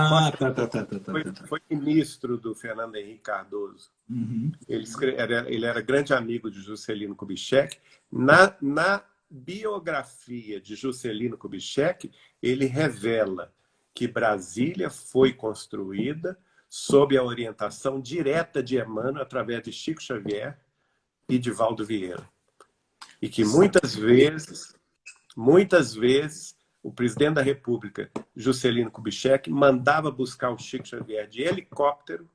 foi ministro do Fernando Henrique Cardoso. Uhum. Ele era grande amigo de Juscelino Kubitschek. Na biografia de Juscelino Kubitschek, ele revela que Brasília foi construída sob a orientação direta de Emmanuel, através de Chico Xavier e de Valdo Vieira. E que muitas vezes, o presidente da República, Juscelino Kubitschek, mandava buscar o Chico Xavier de helicóptero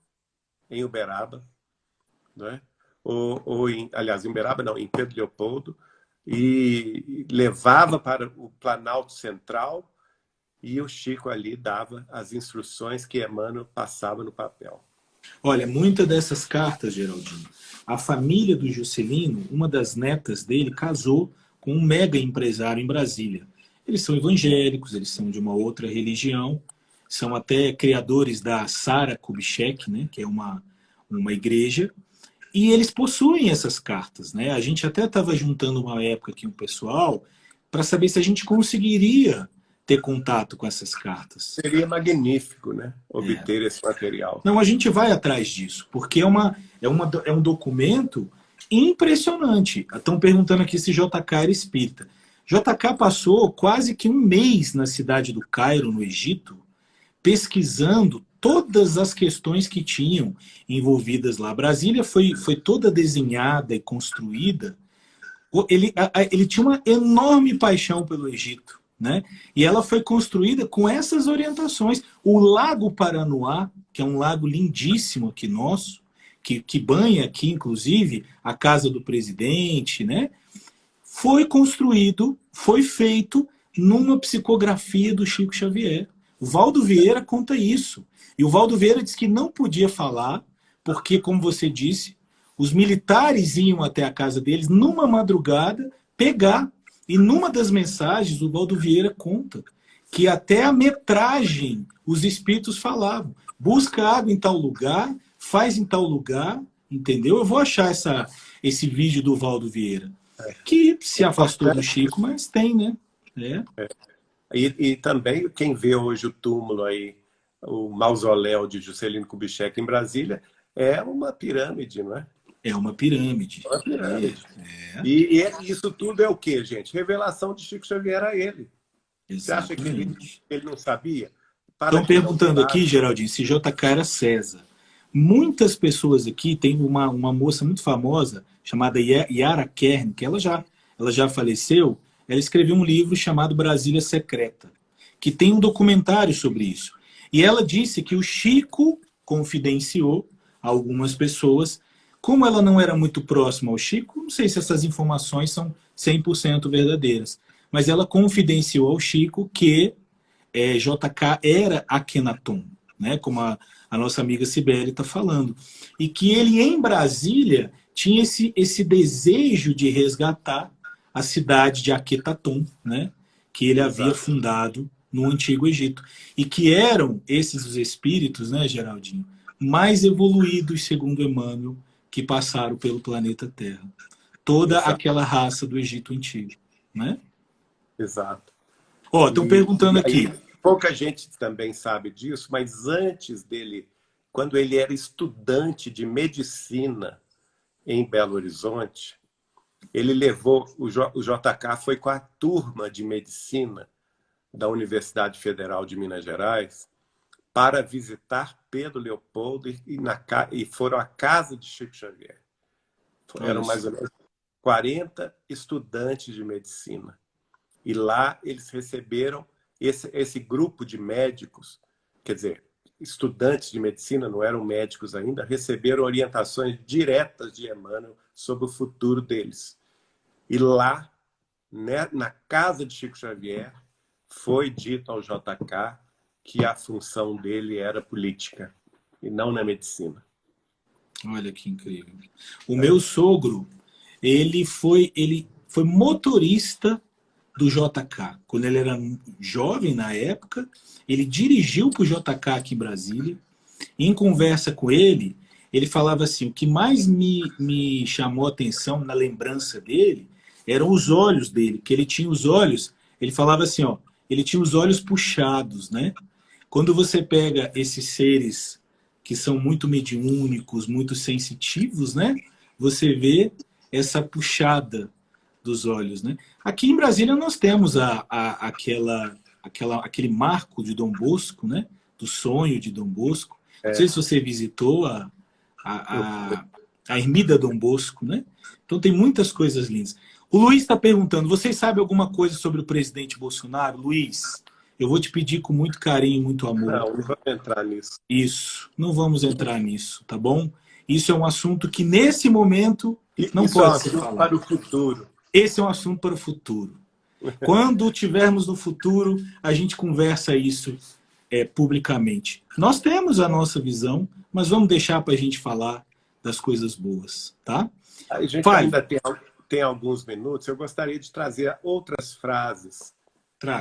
em Uberaba não é? Aliás, em Uberaba não, em Pedro Leopoldo, e levava para o Planalto Central, e o Chico ali dava as instruções que Emmanuel passava no papel. Olha, muitas dessas cartas, Geraldinho, a família do Juscelino, uma das netas dele, casou com um mega empresário em Brasília. Eles são evangélicos, eles são de uma outra religião, são até criadores da Sara Kubitschek, né, que é uma igreja, e eles possuem essas cartas. Né? A gente até estava juntando uma época aqui um pessoal para saber se a gente conseguiria ter contato com essas cartas. Seria magnífico, né? Obter esse material. Não, a gente vai atrás disso, porque é um documento impressionante. Estão perguntando aqui se JK era espírita. JK passou quase que um mês na cidade do Cairo, no Egito, pesquisando todas as questões que tinham envolvidas lá. Brasília foi toda desenhada e construída. Ele tinha uma enorme paixão pelo Egito. Né? E ela foi construída com essas orientações. O Lago Paranoá, que é um lago lindíssimo aqui nosso, que banha aqui, inclusive, a casa do presidente, né? Foi construído, foi feito numa psicografia do Chico Xavier. O Valdo Vieira conta isso. E o Valdo Vieira diz que não podia falar, porque, como você disse, os militares iam até a casa deles numa madrugada pegar. E numa das mensagens, o Valdo Vieira conta que até a metragem os espíritos falavam. Busca água em tal lugar, faz em tal lugar, entendeu? Eu vou achar esse vídeo do Valdo Vieira, que se afastou do Chico, mas tem, né? E também, quem vê hoje o túmulo aí, o mausoléu de Juscelino Kubitschek em Brasília, é uma pirâmide, não é? É uma pirâmide. É uma pirâmide. E isso tudo é o quê, gente? Revelação de Chico Xavier a ele. Exatamente. Você acha que ele não sabia? Estão perguntando aqui, Geraldinho, se JK era César. Muitas pessoas aqui, tem uma moça muito famosa, chamada Yara Kern, que ela já faleceu, ela escreveu um livro chamado Brasília Secreta, que tem um documentário sobre isso. E ela disse que o Chico confidenciou a algumas pessoas. Como ela não era muito próxima ao Chico, não sei se essas informações são 100% verdadeiras, mas ela confidenciou ao Chico que JK era Akhenaton, né, como a nossa amiga Cibele está falando, e que ele em Brasília tinha esse desejo de resgatar a cidade de Akhetaton, né, que ele havia fundado no Antigo Egito, e que eram esses os espíritos, né, Geraldinho, mais evoluídos, segundo Emmanuel, que passaram pelo planeta Terra. Toda aquela raça do Egito Antigo. Né? Exato. Estão perguntando aqui. Pouca gente também sabe disso, mas antes dele, quando ele era estudante de medicina em Belo Horizonte, ele levou, o JK foi com a turma de medicina da Universidade Federal de Minas Gerais para visitar Pedro Leopoldo e foram à casa de Chico Xavier. Eram mais ou menos 40 estudantes de medicina. E lá eles receberam esse grupo de médicos, quer dizer, estudantes de medicina, não eram médicos ainda, receberam orientações diretas de Emmanuel sobre o futuro deles. E lá, né, na casa de Chico Xavier, foi dito ao JK que a função dele era política e não na medicina. Olha que incrível. O meu sogro, ele foi motorista do JK. Quando ele era jovem, na época, ele dirigiu para o JK aqui em Brasília. Em conversa com ele, ele falava assim, o que mais me chamou a atenção na lembrança dele eram os olhos dele, que ele tinha os olhos, ele falava assim, ele tinha os olhos puxados, né? Quando você pega esses seres que são muito mediúnicos, muito sensitivos, né? Você vê essa puxada dos olhos, né? Aqui em Brasília nós temos aquele marco de Dom Bosco, né? Do sonho de Dom Bosco. Não sei se você visitou a Ermida Dom Bosco, né? Então tem muitas coisas lindas. O Luiz está perguntando, vocês sabem alguma coisa sobre o presidente Bolsonaro? Luiz, eu vou te pedir com muito carinho, muito amor. Não vamos entrar nisso. Isso, não vamos entrar nisso, tá bom? Isso é um assunto que, nesse momento, não Isso é um pode ser assunto falado. para o futuro. Esse é um assunto para o futuro. Quando tivermos no futuro, a gente conversa isso publicamente. Nós temos a nossa visão, mas vamos deixar para a gente falar das coisas boas, tá? A gente Fale. ainda tem alguns minutos. Eu gostaria de trazer outras frases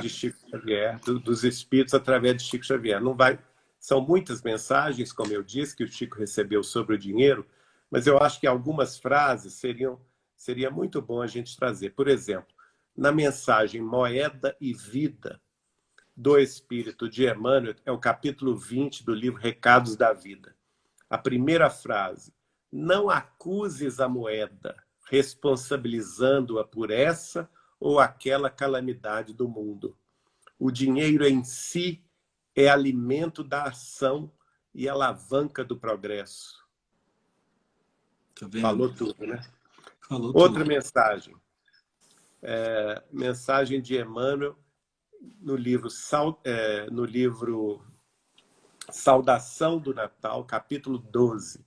de Chico Xavier, dos espíritos através de Chico Xavier. Não vai, são muitas mensagens, como eu disse, que o Chico recebeu sobre o dinheiro, mas eu acho que algumas frases seria muito bom a gente trazer. Por exemplo, na mensagem Moeda e Vida, do Espírito de Emmanuel, é o capítulo 20 do livro Recados da Vida. A primeira frase: não acuses a moeda, responsabilizando-a por essa ou aquela calamidade do mundo. O dinheiro em si é alimento da ação e alavanca do progresso. Tá vendo? Falou tudo, né? Falou Outra tudo. mensagem. Mensagem de Emmanuel no livro Saudação do Natal, capítulo 12.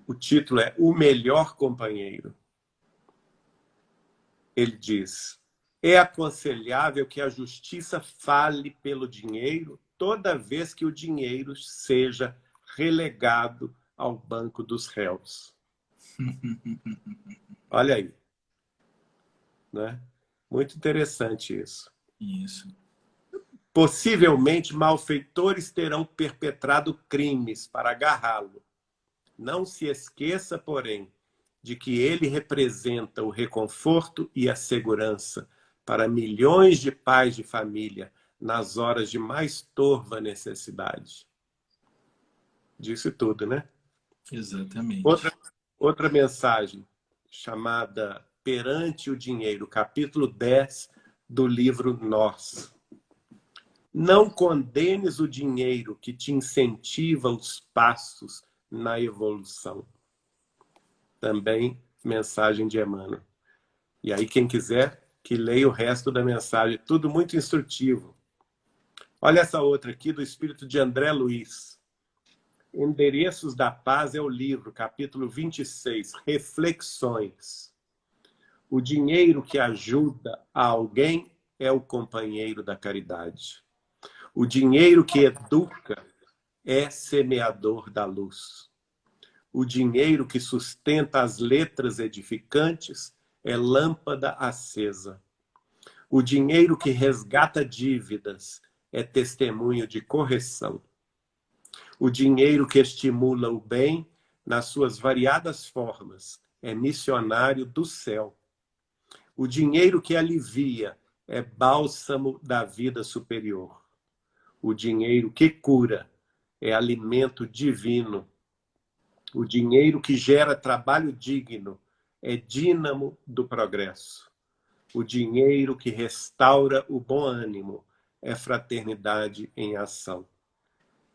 O título é O Melhor Companheiro. Ele diz: é aconselhável que a justiça fale pelo dinheiro toda vez que o dinheiro seja relegado ao banco dos réus. Olha aí. Né? Muito interessante isso. Isso. Possivelmente, malfeitores terão perpetrado crimes para agarrá-lo. Não se esqueça, porém, de que ele representa o reconforto e a segurança para milhões de pais de família nas horas de mais torva necessidade. Disse tudo, né? Exatamente. Outra mensagem, chamada Perante o Dinheiro, capítulo 10 do livro Nós. Não condenes o dinheiro que te incentiva os passos na evolução. Também mensagem de Emmanuel. E aí, quem quiser, que leia o resto da mensagem. Tudo muito instrutivo. Olha essa outra aqui, do espírito de André Luiz. Endereços da Paz é o livro, capítulo 26, Reflexões. O dinheiro que ajuda a alguém é o companheiro da caridade. O dinheiro que educa é semeador da luz. O dinheiro que sustenta as letras edificantes é lâmpada acesa. O dinheiro que resgata dívidas é testemunho de correção. O dinheiro que estimula o bem nas suas variadas formas é missionário do céu. O dinheiro que alivia é bálsamo da vida superior. O dinheiro que cura é alimento divino. O dinheiro que gera trabalho digno é dínamo do progresso. O dinheiro que restaura o bom ânimo é fraternidade em ação.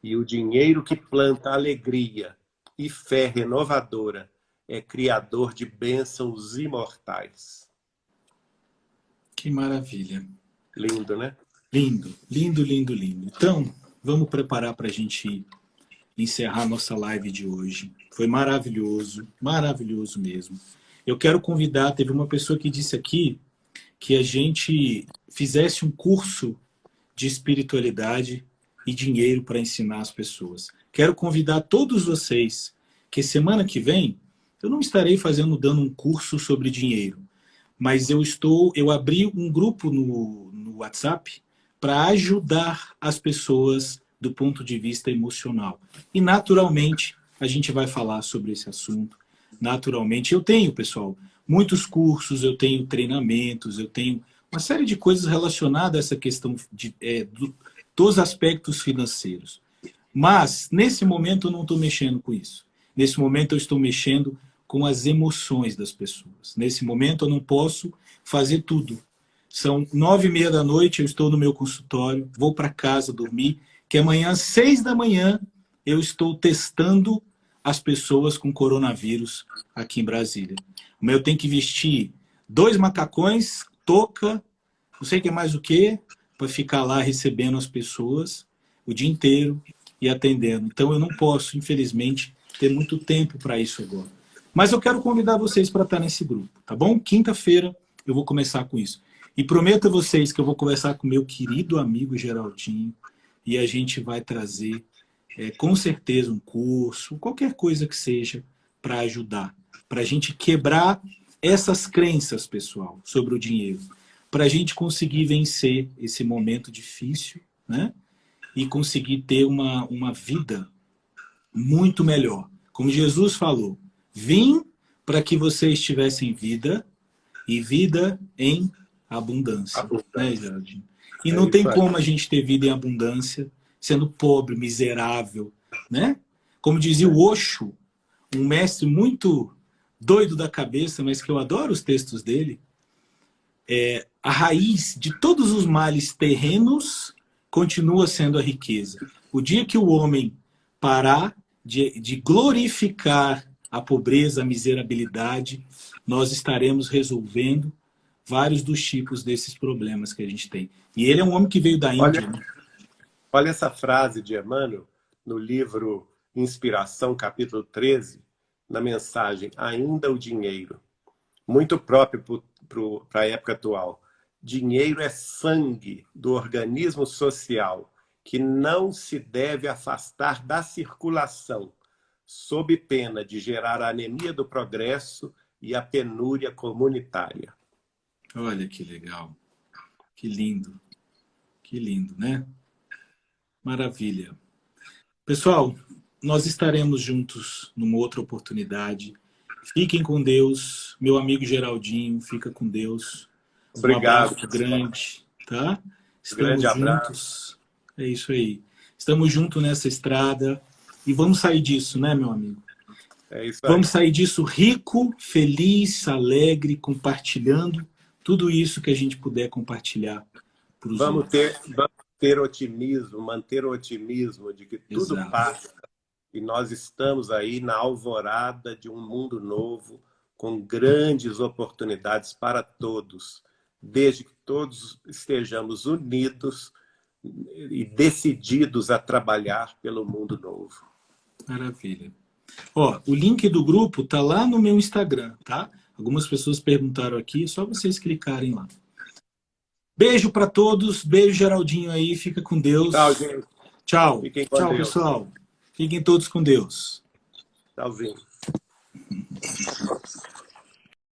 E o dinheiro que planta alegria e fé renovadora é criador de bênçãos imortais. Que maravilha. Lindo, né? Lindo, lindo, lindo, lindo. Então, vamos preparar para a gente encerrar nossa live de hoje. Foi maravilhoso, maravilhoso mesmo. Eu quero convidar, teve uma pessoa que disse aqui que a gente fizesse um curso de espiritualidade e dinheiro para ensinar as pessoas. Quero convidar todos vocês que semana que vem eu não estarei dando um curso sobre dinheiro, mas eu abri um grupo no WhatsApp para ajudar as pessoas do ponto de vista emocional. E, naturalmente, a gente vai falar sobre esse assunto. Naturalmente, eu tenho, pessoal, muitos cursos, eu tenho treinamentos, eu tenho uma série de coisas relacionadas a essa questão dos aspectos financeiros. Mas, nesse momento, eu não estou mexendo com isso. Nesse momento, eu estou mexendo com as emoções das pessoas. Nesse momento, eu não posso fazer tudo. São 9h30 da noite, eu estou no meu consultório, vou para casa dormir, que amanhã, às 6 da manhã, eu estou testando as pessoas com coronavírus aqui em Brasília. Mas eu tenho que vestir 2 macacões, touca, não sei o que mais o que, para ficar lá recebendo as pessoas o dia inteiro e atendendo. Então eu não posso, infelizmente, ter muito tempo para isso agora. Mas eu quero convidar vocês para estar nesse grupo, tá bom? Quinta-feira eu vou começar com isso. E prometo a vocês que eu vou conversar com meu querido amigo Geraldinho e a gente vai trazer, com certeza, um curso, qualquer coisa que seja, para ajudar. Para a gente quebrar essas crenças, pessoal, sobre o dinheiro. Para a gente conseguir vencer esse momento difícil, né? E conseguir ter uma vida muito melhor. Como Jesus falou, vim para que vocês tivessem vida e vida em abundância. Né, Geraldinho? E não tem como a gente ter vida em abundância sendo pobre, miserável. Né? Como dizia o Osho, um mestre muito doido da cabeça, mas que eu adoro os textos dele, a raiz de todos os males terrenos continua sendo a riqueza. O dia que o homem parar de glorificar a pobreza, a miserabilidade, nós estaremos resolvendo vários dos tipos desses problemas que a gente tem. E ele é um homem que veio da Índia. Olha essa frase de Emmanuel no livro Inspiração, capítulo 13, na mensagem Ainda o Dinheiro. Muito próprio para a época atual. Dinheiro é sangue do organismo social que não se deve afastar da circulação, sob pena de gerar a anemia do progresso e a penúria comunitária. Olha que legal. Que lindo. Que lindo, né? Maravilha. Pessoal, nós estaremos juntos numa outra oportunidade. Fiquem com Deus. Meu amigo Geraldinho, fica com Deus. Obrigado. Um abraço grande, tá? Grande abraço. Juntos. É isso aí. Estamos juntos nessa estrada e vamos sair disso, né, meu amigo? É isso aí. Vamos sair disso rico, feliz, alegre, compartilhando tudo isso que a gente puder compartilhar para os outros. Vamos ter otimismo, manter o otimismo de que tudo passa e nós estamos aí na alvorada de um mundo novo com grandes oportunidades para todos, desde que todos estejamos unidos e decididos a trabalhar pelo mundo novo. Maravilha. Ó, o link do grupo tá lá no meu Instagram, tá? Algumas pessoas perguntaram aqui, é só vocês clicarem lá. Beijo para todos, beijo Geraldinho aí, fica com Deus. Tchau, gente. Tchau. Fiquem com Tchau, Deus. pessoal. Fiquem todos com Deus. Tchauzinho.